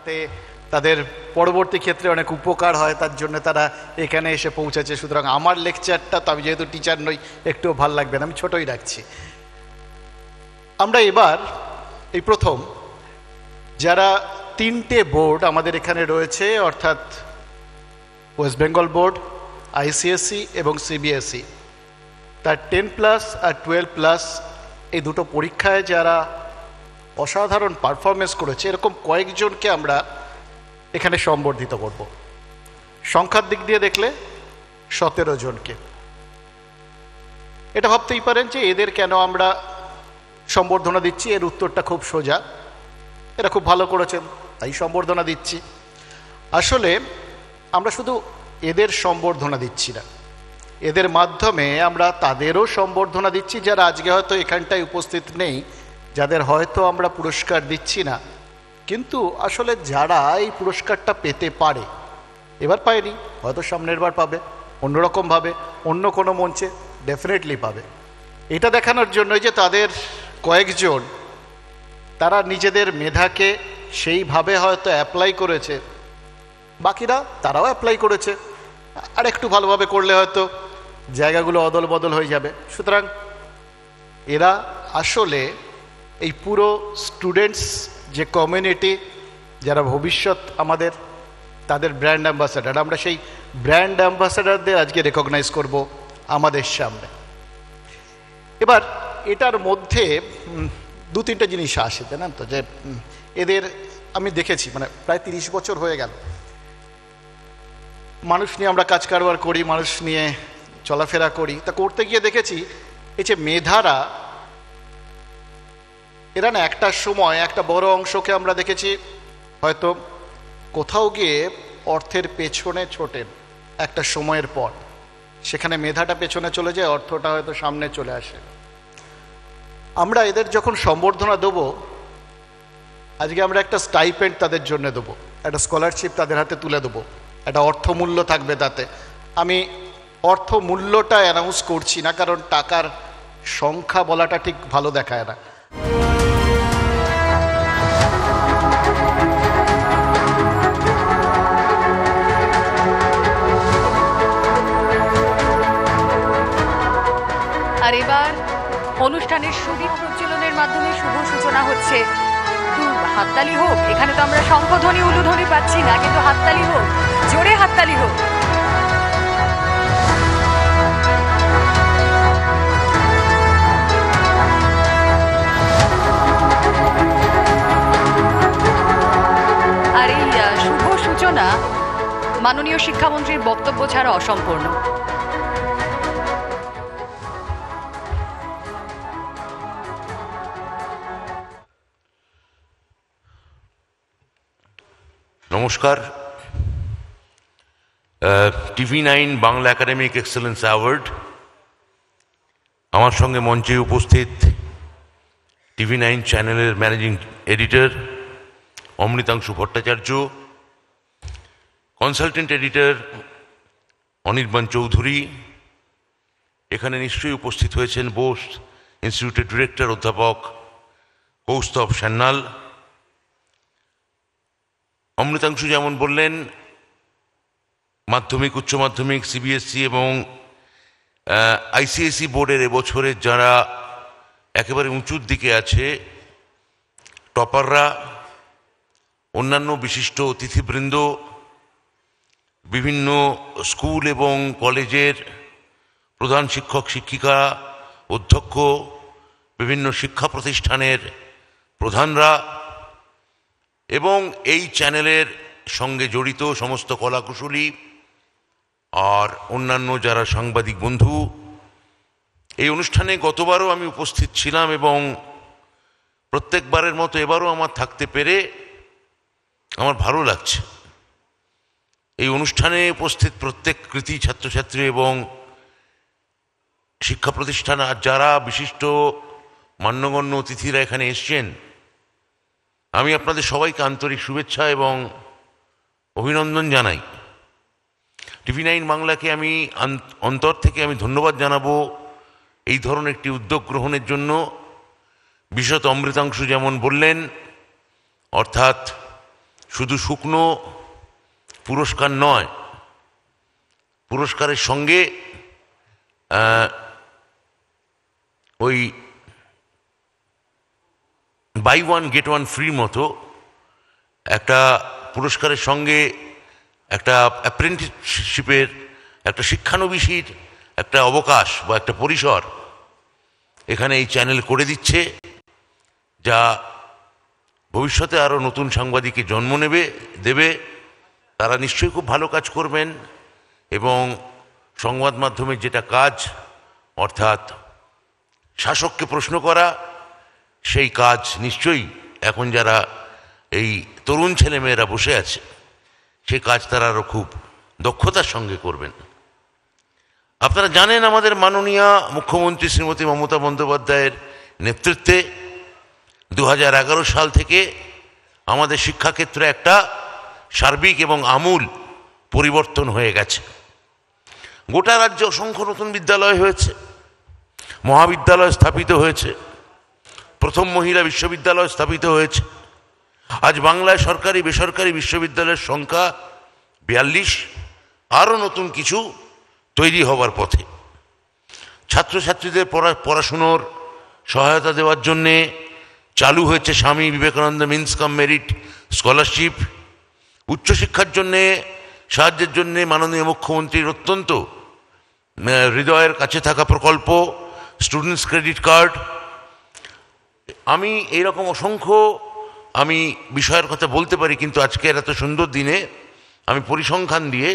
যাতে তাদের পরবর্তী ক্ষেত্রে অনেক উপকার হয়, তার জন্য তারা এখানে এসে পৌঁছেছে। সুতরাং আমার লেকচারটা, তো আমি যেহেতু টিচার নই, একটুও ভাল লাগবে না, আমি ছোটই রাখছি। আমরা এবার এই প্রথম যারা 3টে বোর্ড আমাদের এখানে রয়েছে, অর্থাৎ ওয়েস্ট বেঙ্গল বোর্ড, আইসিএসসি এবং সিবিএসই, তার 10+ আর 12+ এই দুটো পরীক্ষায় যারা অসাধারণ পারফরমেন্স করেছে, এরকম কয়েকজনকে আমরা এখানে সম্বর্ধিত করব। সংখ্যার দিক দিয়ে দেখলে 17 জনকে। এটা ভাবতেই পারেন যে এদের কেন আমরা সম্বর্ধনা দিচ্ছি। এর উত্তরটা খুব সোজা, এরা খুব ভালো করেছেন তাই সম্বর্ধনা দিচ্ছি। আসলে আমরা শুধু এদের সম্বর্ধনা দিচ্ছি না, এদের মাধ্যমে আমরা তাদেরও সম্বর্ধনা দিচ্ছি যারা আজকে হয়তো এখানটায় উপস্থিত নেই, যাদের হয়তো আমরা পুরস্কার দিচ্ছি না, কিন্তু আসলে যারা এই পুরস্কারটা পেতে পারে, এবার পায়নি, হয়তো সামনের বার পাবে, অন্যরকমভাবে অন্য কোনো মঞ্চে ডেফিনেটলি পাবে। এটা দেখানোর জন্য যে তাদের কয়েকজন তারা নিজেদের মেধাকে সেইভাবে হয়তো অ্যাপ্লাই করেছে, বাকিরা তারাও অ্যাপ্লাই করেছে, আর একটু ভালোভাবে করলে হয়তো জায়গাগুলো অদল বদল হয়ে যাবে। সুতরাং এরা আসলে এই পুরো স্টুডেন্টস যে কমিউনিটি, যারা ভবিষ্যৎ আমাদের, তাদের ব্র্যান্ড অ্যাম্বাসাডার। আমরা সেই ব্র্যান্ড অ্যাম্বাসাডারদের আজকে রেকগনাইজ করব আমাদের সামনে। এবার এটার মধ্যে 2-3টে জিনিস আসে, জানেন তো, যে এদের আমি দেখেছি, মানে প্রায় 30 বছর হয়ে গেল মানুষ নিয়ে আমরা কাজ কারবার করি, মানুষ নিয়ে চলাফেরা করি, তা করতে গিয়ে দেখেছি এই যে মেধারা, এরা না একটা সময় একটা বড় অংশকে আমরা দেখেছি হয়তো কোথাও গিয়ে অর্থের পেছনে ছোটেন, একটা সময়ের পর সেখানে মেধাটা পেছনে চলে যায়, অর্থটা হয়তো সামনে চলে আসে। আমরা এদের যখন সম্বর্ধনা দেবো, আজকে আমরা একটা স্টাইপেন্ড তাদের জন্য দেবো, একটা স্কলারশিপ তাদের হাতে তুলে দেবো, একটা অর্থমূল্য থাকবে তাতে। আমি অর্থমূল্যটা অ্যানাউন্স করছি না, কারণ টাকার সংখ্যা বলাটা ঠিক ভালো দেখায় না। আর এবার অনুষ্ঠানের সুদীপ প্রজ্বলনের মাধ্যমে শুভ সূচনা হচ্ছে। হাততালি হোক, এখানে তো আমরা শঙ্খধ্বনি উলুধ্বনি পাচ্ছি না, কিন্তু হাততালি হোক, জোরে হাততালি হোক। আর এই শুভ সূচনা মাননীয় শিক্ষামন্ত্রীর বক্তব্য ছাড়া অসম্পূর্ণ। নমস্কার। TV9 Bangla academic excellence award, আমার সঙ্গে মঞ্চে উপস্থিত TV9 চ্যানেলের managing editor Amritanshu Bhattacharya, consultant editor Anirban Chowdhury, এখানে নিশ্চয়ই উপস্থিত হয়েছেন বোস ইনস্টিটিউটের ডিরেক্টর অধ্যাপক কৌস্তব সান্যাল। অমৃতাংশু যেমন বললেন, মাধ্যমিক, উচ্চ মাধ্যমিক, সিবিএসসি এবং আইসিএসই বোর্ডের এবছরের যারা একেবারে উঁচুর দিকে আছে, টপাররা, অন্যান্য বিশিষ্ট অতিথিবৃন্দ, বিভিন্ন স্কুল এবং কলেজের প্রধান শিক্ষক শিক্ষিকা, অধ্যক্ষ, বিভিন্ন শিক্ষা প্রতিষ্ঠানের প্রধানরা এবং এই চ্যানেলের সঙ্গে জড়িত সমস্ত কলাকুশলী আর অন্যান্য যারা সাংবাদিক বন্ধু, এই অনুষ্ঠানে গতবারও আমি উপস্থিত ছিলাম এবং প্রত্যেকবারের মতো এবারও আমার থাকতে পেরে আমার ভালো লাগছে। এই অনুষ্ঠানে উপস্থিত প্রত্যেক কৃতী ছাত্রছাত্রী এবং শিক্ষা প্রতিষ্ঠান আর যারা বিশিষ্ট মান্যগণ্য অতিথিরা এখানে এসছেন, আমি আপনাদের সবাইকে আন্তরিক শুভেচ্ছা এবং অভিনন্দন জানাই। TV9 বাংলাকে আমি অন্তর থেকে ধন্যবাদ জানাবো এই ধরনের একটি উদ্যোগ গ্রহণের জন্য। বিশেষত অমৃতাংশু যেমন বললেন, অর্থাৎ শুধু শুকনো পুরস্কার নয়, পুরস্কারের সঙ্গে ওই buy one get one free মতো একটা পুরস্কারের সঙ্গে একটা অ্যাপ্রেন্টিসশিপের, একটা শিক্ষানবিশির একটা অবকাশ বা একটা পরিসর এখানে এই চ্যানেল করে দিচ্ছে, যা ভবিষ্যতে আরও নতুন সাংবাদিকের জন্ম দেবে। তারা নিশ্চয়ই খুব ভালো কাজ করবেন এবং সংবাদ মাধ্যমের যেটা কাজ, অর্থাৎ শাসককে প্রশ্ন করা, সেই কাজ নিশ্চয়ই এখন যারা এই তরুণ ছেলেমেয়েরা বসে আছে সেই কাজ তারা আরও খুব দক্ষতার সঙ্গে করবেন। আপনারা জানেন আমাদের মাননীয় মুখ্যমন্ত্রী শ্রীমতী মমতা বন্দ্যোপাধ্যায়ের নেতৃত্বে 2011 সাল থেকে আমাদের শিক্ষাক্ষেত্রে একটা সার্বিক এবং আমূল পরিবর্তন হয়ে গেছে। গোটা রাজ্যে অসংখ্য নতুন বিদ্যালয় হয়েছে, মহাবিদ্যালয় স্থাপিত হয়েছে, প্রথম মহিলা বিশ্ববিদ্যালয় স্থাপিত হয়েছে। আজ বাংলায় সরকারি বেসরকারি বিশ্ববিদ্যালয়ের সংখ্যা 42, আরও নতুন কিছু তৈরি হবার পথে। ছাত্রছাত্রীদের পড়াশুনোর সহায়তা দেওয়ার জন্যে চালু হয়েছে স্বামী বিবেকানন্দ মিন্স কাম মেরিট স্কলারশিপ। উচ্চশিক্ষার জন্যে সাহায্যের জন্যে মাননীয় মুখ্যমন্ত্রীর অত্যন্ত হৃদয়ের কাছে থাকা প্রকল্প স্টুডেন্টস ক্রেডিট কার্ড। আমি এইরকম অসংখ্য বিষয়ের কথা বলতে পারি, কিন্তু আজকের এত সুন্দর দিনে আমি পরিসংখ্যান দিয়ে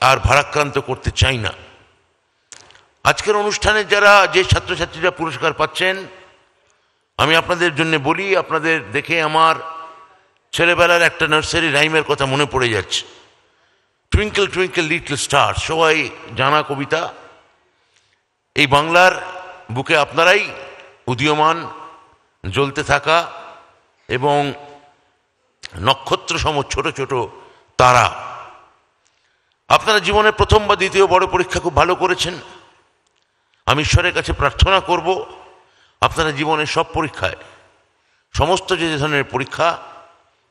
আর ভারাক্রান্ত করতে চাই না। আজকের অনুষ্ঠানে যে ছাত্রছাত্রীরা পুরস্কার পাচ্ছেন, আমি আপনাদের জন্য বলি, আপনাদের দেখে আমার ছেলেবেলার একটা নার্সারি রাইমের কথা মনে পড়ে যাচ্ছে, টুইঙ্কেল টুইঙ্কেল লিটল স্টার, সবাই জানা কবিতা। এই বাংলার বুকে আপনারাই উদীয়মান, জ্বলতে থাকা এবং নক্ষত্র সম ছোট ছোট তারা। আপনারা জীবনে প্রথম বা দ্বিতীয় বড় পরীক্ষা খুব ভালো করেছেন। আমি ঈশ্বরের কাছে প্রার্থনা করব আপনারা জীবনের সব পরীক্ষায়, সমস্ত যে ধরনের পরীক্ষা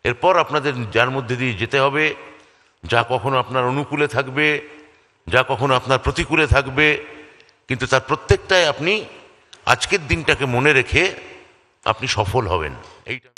এরপর আপনাদের যার মধ্যে দিয়ে যেতে হবে, যা কখনো আপনার অনুকূলে থাকবে, যা কখনো আপনার প্রতিকূলে থাকবে, কিন্তু তার প্রত্যেকটায় আপনি আজকের দিনটাকে মনে রেখে আপনি সফল হবেন। এইটা